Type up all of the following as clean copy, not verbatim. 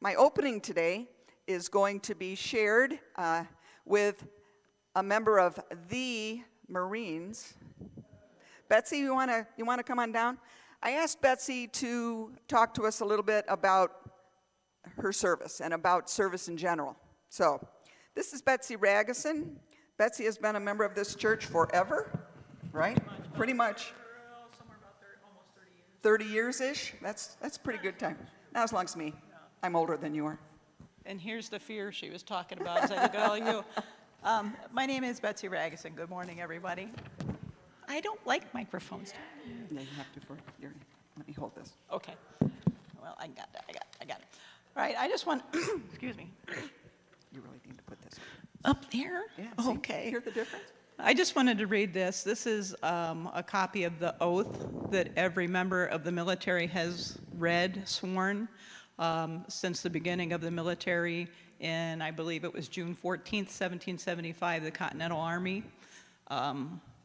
My opening today is going to be shared with a member of the Marines. Betsy, you want to come on down? I asked Betsy to talk to us a little bit about her service and about service in general. So, this is Betsy Ragusin. Betsy has been a member of this church forever, right? Pretty much. Somewhere about almost 30 years. 30 years-ish? That's pretty good time. Not as long as me. I'm older than you are. And here's the fear she was talking about as I look at all you. My name is Betsy Ragusin. Good morning, everybody. I don't like microphones. Yeah, you have to let me hold this. Okay. Well, I got it. All right, I just want, excuse me. You really need to put this Up there? Yeah, see, Okay. hear the difference? I just wanted to read this. This is a copy of the oath that every member of the military has read, sworn, since the beginning of the military in, I believe it was June 14th, 1775, the Continental Army.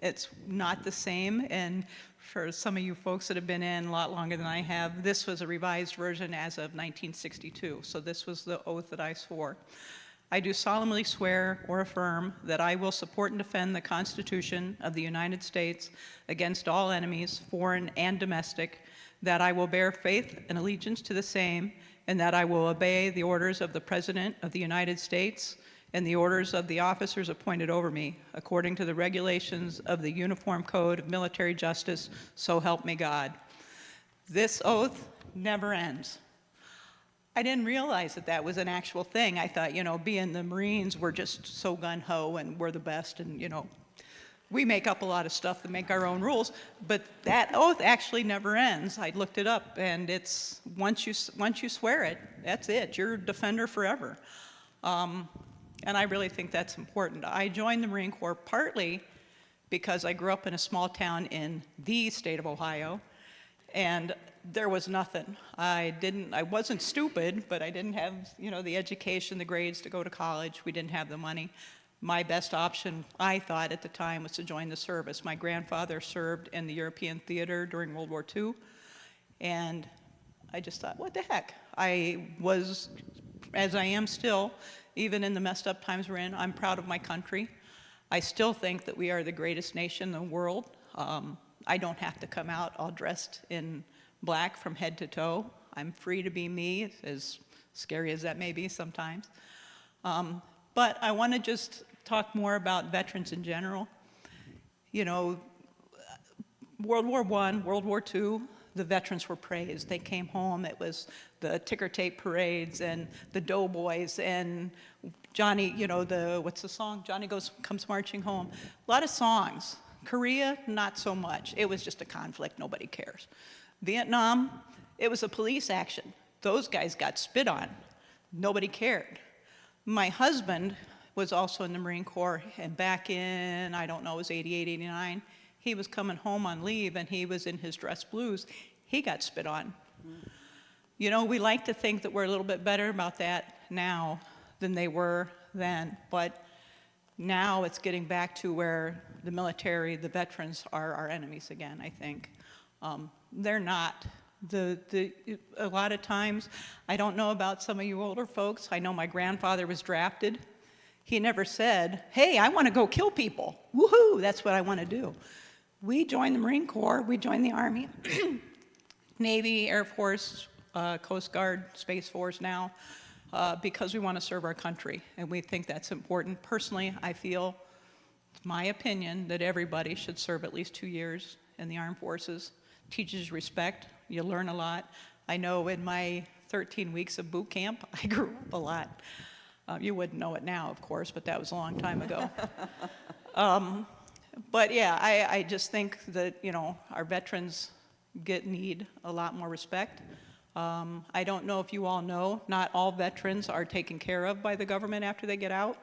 It's not the same, and for some of you folks that have been in a lot longer than I have, this was a revised version as of 1962, so this was the oath that I swore. I do solemnly swear or affirm that I will support and defend the Constitution of the United States against all enemies, foreign and domestic, that I will bear faith and allegiance to the same, and that I will obey the orders of the President of the United States and the orders of the officers appointed over me, according to the regulations of the Uniform Code of Military Justice, so help me God. This oath never ends. I didn't realize that that was an actual thing. I thought, being the Marines, we're just so gun-ho and we're the best, and, we make up a lot of stuff to make our own rules, but that oath actually never ends. I looked it up, and it's once you swear it, that's it. You're a defender forever. And I really think that's important. I joined the Marine Corps partly because I grew up in a small town in the state of Ohio, and there was nothing. I wasn't stupid, but I didn't have, the education, the grades to go to college. We didn't have the money. My best option, I thought at the time, was to join the service. My grandfather served in the European theater during World War II, and I just thought, what the heck? I was, as I am still, even in the messed up times we're in, I'm proud of my country. I still think that we are the greatest nation in the world. I don't have to come out all dressed in black from head to toe. I'm free to be me, as scary as that may be sometimes. But I want to just talk more about veterans in general. World War I, World War II, the veterans were praised. They came home. It was the ticker tape parades and the doughboys and Johnny, what's the song? Johnny comes marching home. A lot of songs. Korea, not so much. It was just a conflict. Nobody cares. Vietnam, it was a police action. Those guys got spit on. Nobody cared. My husband was also in the Marine Corps, and back in, I don't know, it was 88, 89, he was coming home on leave, and he was in his dress blues. He got spit on. We like to think that we're a little bit better about that now than they were then, but now it's getting back to where the military, the veterans, are our enemies again, I think. They're not. A lot of times, I don't know about some of you older folks. I know my grandfather was drafted. He never said, hey, I want to go kill people. Woohoo, that's what I want to do. We joined the Marine Corps, we joined the Army, Navy, Air Force, Coast Guard, Space Force now, because we want to serve our country, and we think that's important. Personally, I feel, it's my opinion, that everybody should serve at least 2 years in the armed forces. Teaches respect, you learn a lot. I know in my 13 weeks of boot camp, I grew up a lot. You wouldn't know it now, of course, but that was a long time ago. But yeah, I just think that, our veterans need a lot more respect. I don't know if you all know, not all veterans are taken care of by the government after they get out.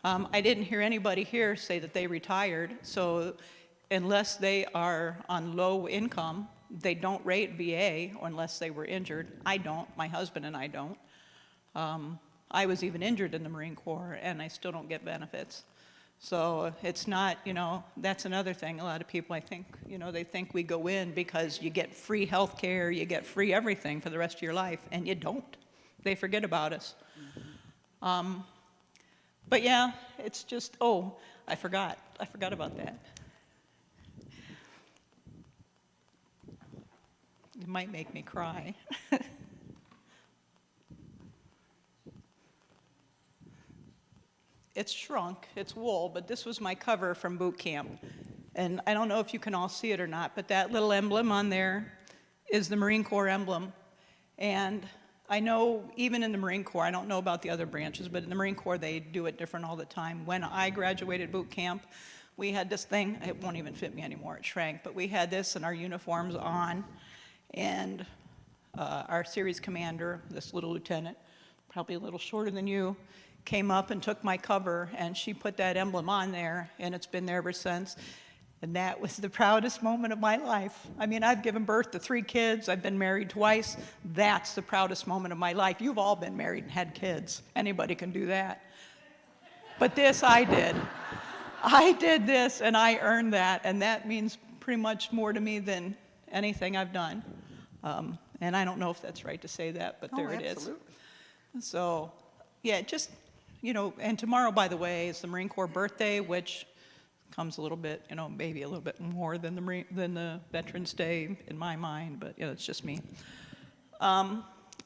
Yeah. I didn't hear anybody here say that they retired, so unless they are on low income, they don't rate VA unless they were injured. I don't, my husband and I don't. I was even injured in the Marine Corps, and I still don't get benefits. So it's not, that's another thing. A lot of people, I think, they think we go in because you get free health care, you get free everything for the rest of your life, and you don't. they forget about us. But yeah, it's just, oh, I forgot about that. It might make me cry. It's shrunk, it's wool, but this was my cover from boot camp. And I don't know if you can all see it or not, but that little emblem on there is the Marine Corps emblem. And I know even in the Marine Corps, I don't know about the other branches, but in the Marine Corps, they do it different all the time. When I graduated boot camp, we had this thing, it won't even fit me anymore, it shrank, but we had this and our uniforms on. And our series commander, this little lieutenant, probably a little shorter than you, came up and took my cover, and she put that emblem on there, and it's been there ever since. And that was the proudest moment of my life. I mean, I've given birth to 3 kids. I've been married twice. That's the proudest moment of my life. You've all been married and had kids. Anybody can do that. But this I did. I did this, and I earned that, and that means pretty much more to me than anything I've done. And I don't know if that's right to say that, but there it is. Absolutely. So, yeah, just, and tomorrow, by the way, is the Marine Corps birthday, which comes a little bit, maybe a little bit more than the Veterans Day in my mind, but it's just me.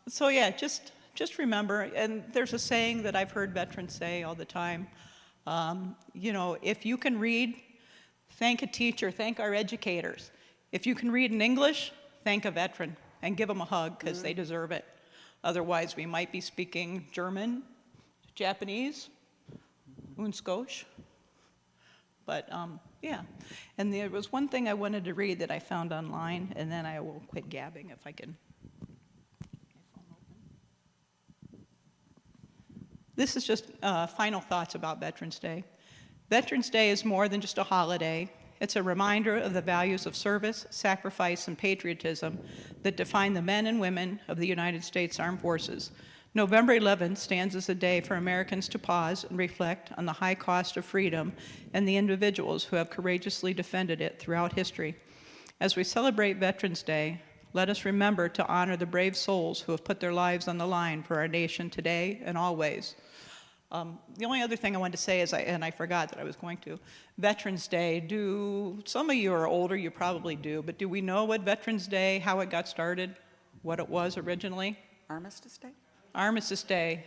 So yeah, just remember, and there's a saying that I've heard veterans say all the time, if you can read, thank a teacher, thank our educators. If you can read in English, thank a veteran and give them a hug because they deserve it. Otherwise, we might be speaking German, Japanese, Unskosh. But yeah, and there was one thing I wanted to read that I found online, and then I will quit gabbing if I can. This is just final thoughts about Veterans Day. Veterans Day is more than just a holiday. It's a reminder of the values of service, sacrifice, and patriotism that define the men and women of the United States Armed Forces. November 11th stands as a day for Americans to pause and reflect on the high cost of freedom and the individuals who have courageously defended it throughout history. As we celebrate Veterans Day, let us remember to honor the brave souls who have put their lives on the line for our nation today and always. The only other thing I wanted to say is, and I forgot that I was going to, Veterans Day, some of you are older, you probably do, but do we know what Veterans Day, how it got started, what it was originally? Armistice Day? Armistice Day.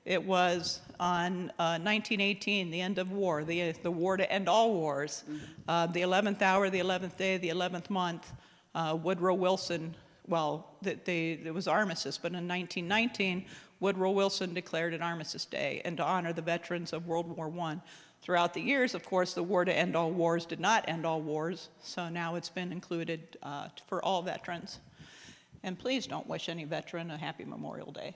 It was on 1918, the end of war, the war to end all wars. The 11th hour, the 11th day, the 11th month, Woodrow Wilson, it was armistice, but in 1919, Woodrow Wilson declared it Armistice Day, and to honor the veterans of World War I. Throughout the years, of course, the war to end all wars did not end all wars, so now it's been included for all veterans. And please don't wish any veteran a happy Memorial Day.